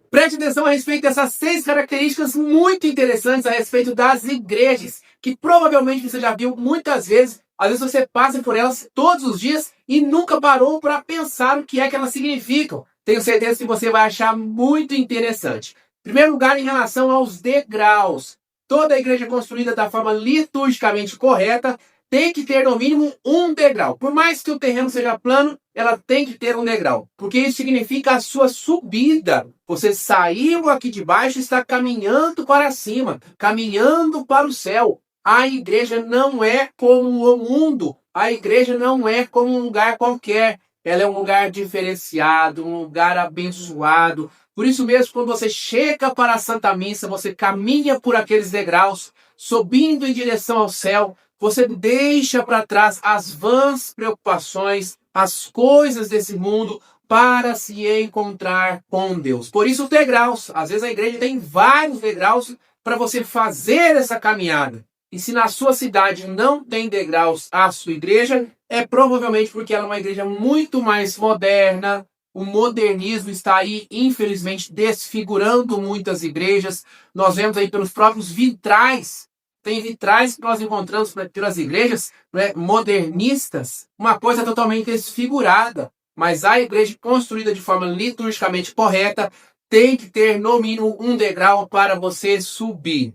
Preste atenção a respeito dessas 6 características muito interessantes a respeito das igrejas, que provavelmente você já viu muitas vezes. Às vezes você passa por elas todos os dias e nunca parou para pensar o que é que elas significam. Tenho certeza que você vai achar muito interessante. Em primeiro lugar, em relação aos degraus. Toda igreja construída da forma liturgicamente correta tem que ter no mínimo um degrau. Por mais que o terreno seja plano, ela tem que ter um degrau, porque isso significa a sua subida. Você saiu aqui de baixo e está caminhando para cima, caminhando para o céu. A igreja não é como o mundo, a igreja não é como um lugar qualquer. Ela é um lugar diferenciado, um lugar abençoado. Por isso mesmo, quando você chega para a Santa Missa, você caminha por aqueles degraus, subindo em direção ao céu. Você deixa para trás as vãs preocupações, as coisas desse mundo, para se encontrar com Deus. Por isso os degraus. Às vezes a igreja tem vários degraus para você fazer essa caminhada. E se na sua cidade não tem degraus a sua igreja, é provavelmente porque ela é uma igreja muito mais moderna. O modernismo está aí, infelizmente, desfigurando muitas igrejas. Nós vemos aí pelos próprios vitrais. Tem vitrais que nós encontramos pelas igrejas, né, modernistas, uma coisa totalmente desfigurada. Mas a igreja construída de forma liturgicamente correta tem que ter no mínimo um degrau para você subir.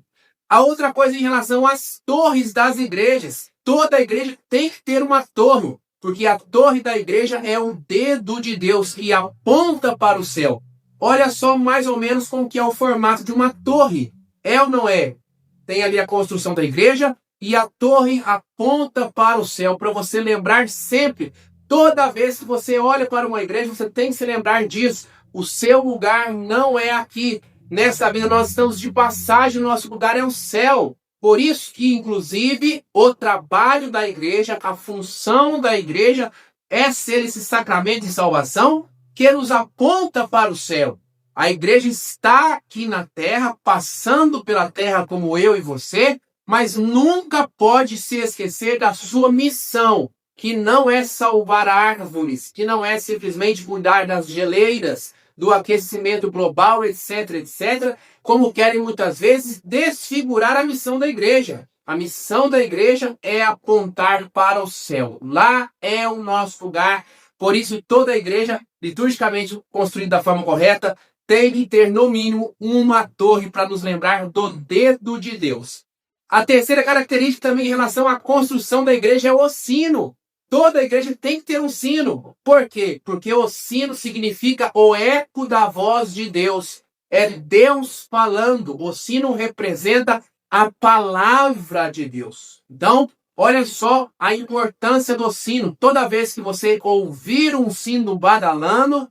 A outra coisa em relação às torres das igrejas. Toda igreja tem que ter uma torre, porque a torre da igreja é o dedo de Deus que aponta para o céu. Olha só mais ou menos como que é o formato de uma torre. É ou não é? Tem ali a construção da igreja e a torre aponta para o céu, para você lembrar sempre. Toda vez que você olha para uma igreja, você tem que se lembrar disso. O seu lugar não é aqui. Nessa vida nós estamos de passagem, nosso lugar é o céu. Por isso que, inclusive, o trabalho da igreja, a função da igreja é ser esse sacramento de salvação que nos aponta para o céu. A igreja está aqui na terra, passando pela terra como eu e você, mas nunca pode se esquecer da sua missão, que não é salvar árvores, que não é simplesmente cuidar das geleiras, do aquecimento global, etc, etc, como querem muitas vezes desfigurar a missão da igreja. A missão da igreja é apontar para o céu. Lá é o nosso lugar. Por isso, toda a igreja, liturgicamente construída da forma correta, tem que ter, no mínimo, uma torre para nos lembrar do dedo de Deus. A terceira característica também em relação à construção da igreja é o sino. Toda igreja tem que ter um sino. Por quê? Porque o sino significa o eco da voz de Deus. É Deus falando. O sino representa a palavra de Deus. Então, olha só a importância do sino. Toda vez que você ouvir um sino badalando,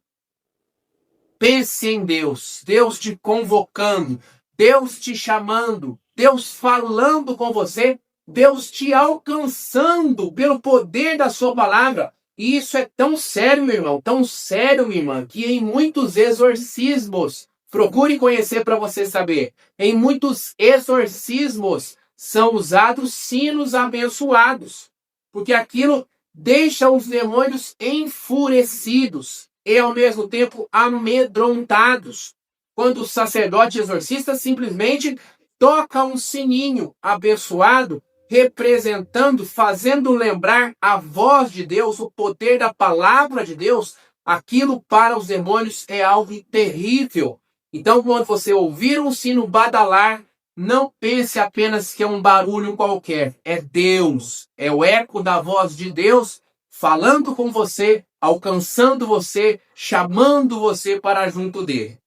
pense em Deus. Deus te convocando. Deus te chamando. Deus falando com você. Deus te alcançando pelo poder da sua palavra. E isso é tão sério, meu irmão, tão sério, minha irmã, que em muitos exorcismos, procure conhecer para você saber, em muitos exorcismos são usados sinos abençoados, porque aquilo deixa os demônios enfurecidos e ao mesmo tempo amedrontados. Quando o sacerdote exorcista simplesmente toca um sininho abençoado, representando, fazendo lembrar a voz de Deus, o poder da palavra de Deus, aquilo para os demônios é algo terrível. Então, quando você ouvir um sino badalar, não pense apenas que é um barulho qualquer. É Deus, é o eco da voz de Deus falando com você, alcançando você, chamando você para junto dele.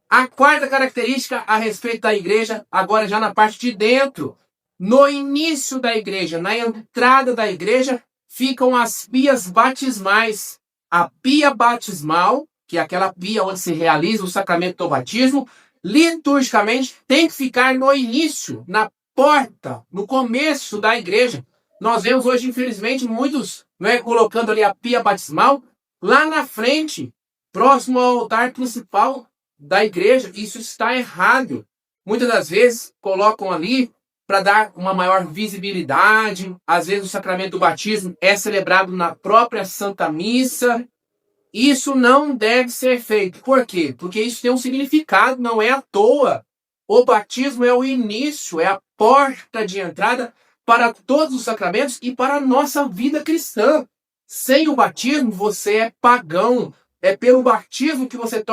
A quarta característica a respeito da igreja, agora já na parte de dentro. No início da igreja, na entrada da igreja, ficam as pias batismais. A pia batismal, que é aquela pia onde se realiza o sacramento do batismo, liturgicamente tem que ficar no início, na porta, no começo da igreja. Nós vemos hoje, infelizmente, muitos colocando ali a pia batismal lá na frente, próximo ao altar principal da igreja. Isso está errado. Muitas das vezes colocam ali para dar uma maior visibilidade. Às vezes o sacramento do batismo é celebrado na própria Santa Missa. Isso não deve ser feito. Por quê? Porque isso tem um significado, não é à toa. O batismo é o início, é a porta de entrada para todos os sacramentos e para a nossa vida cristã. Sem o batismo, você é pagão. É pelo batismo que você se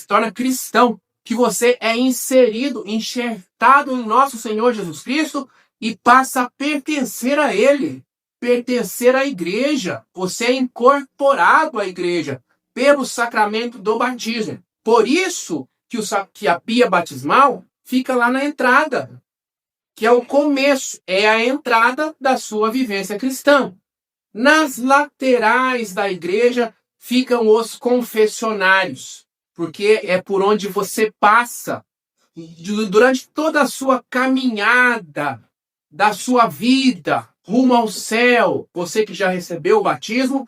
torna cristão, que você é inserido, enxertado em nosso Senhor Jesus Cristo e passa a pertencer a Ele, pertencer à igreja. Você é incorporado à igreja pelo sacramento do batismo. Por isso que a pia batismal fica lá na entrada, que é o começo, é a entrada da sua vivência cristã. Nas laterais da igreja ficam os confessionários, porque é por onde você passa durante toda a sua caminhada da sua vida rumo ao céu. Você que já recebeu o batismo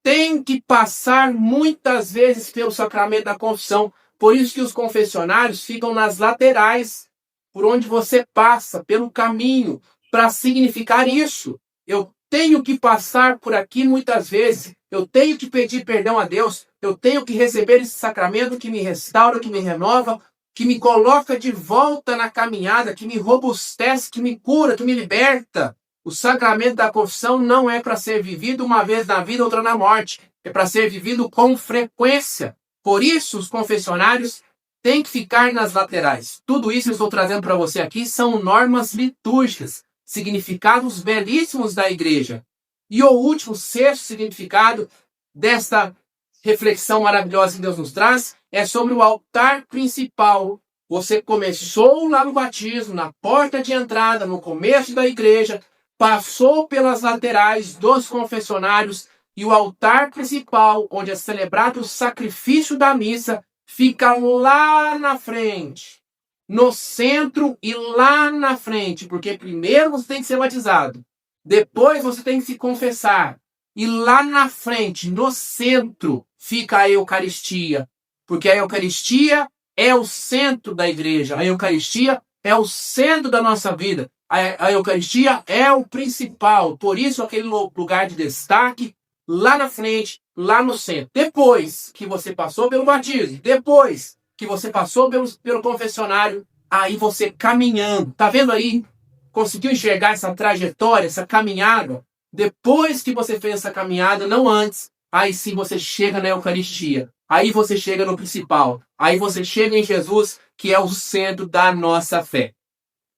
tem que passar muitas vezes pelo sacramento da confissão. Por isso que os confessionários ficam nas laterais, por onde você passa, pelo caminho, para significar isso. Eu tenho que passar por aqui muitas vezes, eu tenho que pedir perdão a Deus, eu tenho que receber esse sacramento que me restaura, que me renova, que me coloca de volta na caminhada, que me robustece, que me cura, que me liberta. O sacramento da confissão não é para ser vivido uma vez na vida, outra na morte. É para ser vivido com frequência. Por isso, os confessionários têm que ficar nas laterais. Tudo isso que eu estou trazendo para você aqui são normas litúrgicas, significados belíssimos da igreja. E o último, sexto significado desta reflexão maravilhosa que Deus nos traz é sobre o altar principal. Você começou lá no batismo, na porta de entrada, no começo da igreja, passou pelas laterais dos confessionários e o altar principal, onde é celebrado o sacrifício da missa, fica lá na frente, no centro e lá na frente, porque primeiro você tem que ser batizado, depois você tem que se confessar, e lá na frente, no centro, fica a Eucaristia, porque a Eucaristia é o centro da igreja, a Eucaristia é o centro da nossa vida. A Eucaristia é o principal, por isso aquele lugar de destaque lá na frente, lá no centro. Depois que você passou pelo batismo, depois que você passou pelo confessionário, aí você caminhando, tá vendo aí? Conseguiu enxergar essa trajetória, essa caminhada? Depois que você fez essa caminhada, não antes, aí sim você chega na Eucaristia. Aí você chega no principal. Aí você chega em Jesus, que é o centro da nossa fé.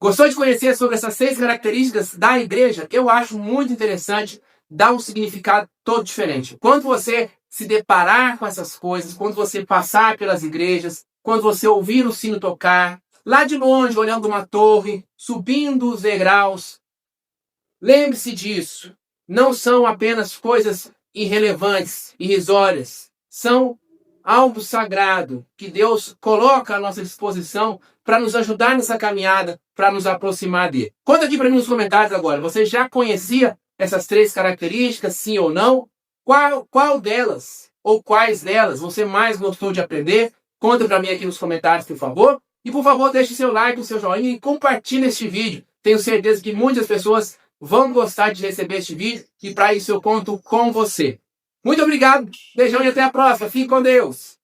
Gostou de conhecer sobre essas 6 características da igreja? Que eu acho muito interessante, dá um significado todo diferente. Quando você se deparar com essas coisas, quando você passar pelas igrejas, quando você ouvir o sino tocar, lá de longe, olhando uma torre, subindo os degraus, lembre-se disso. Não são apenas coisas irrelevantes, irrisórias. São algo sagrado que Deus coloca à nossa disposição para nos ajudar nessa caminhada, para nos aproximar dele. Conta aqui para mim nos comentários agora. Você já conhecia essas 3 características, sim ou não? Qual delas, ou quais delas, você mais gostou de aprender? Conta para mim aqui nos comentários, por favor. E, por favor, deixe seu like, o seu joinha e compartilhe este vídeo. Tenho certeza que muitas pessoas vão gostar de receber este vídeo e para isso eu conto com você. Muito obrigado, beijão e até a próxima. Fique com Deus.